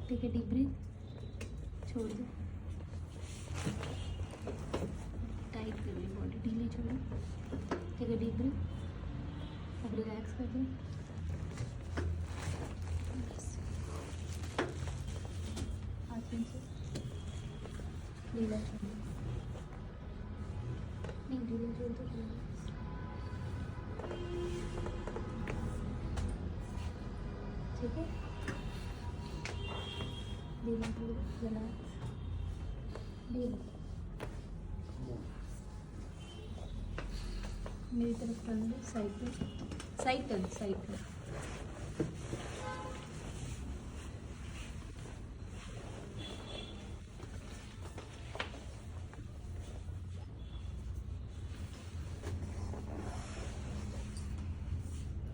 take a deep breathe, छोड़ दो, tight कर ली बॉडी, ढीली छोड़ो, टेक ए डीप ब्रीथ, अब रिलैक्स कर दो, आसन से ढीला छोड़ो, नहीं ढीला छोड़ दो, ठीक है, ढीला छोड़ो, रिलैक्स, ढीला, मेरी तरफ टर्न दो, साइड पे, side turn, side turn,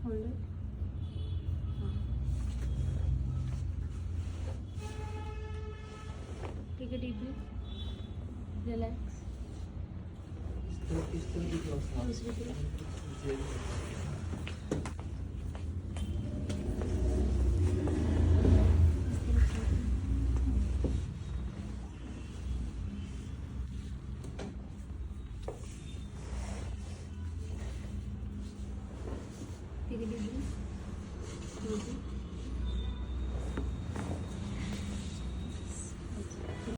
hold it, take a deep breath, relax, दूसरी तरफ, टेक ए डीप ब्रीथ,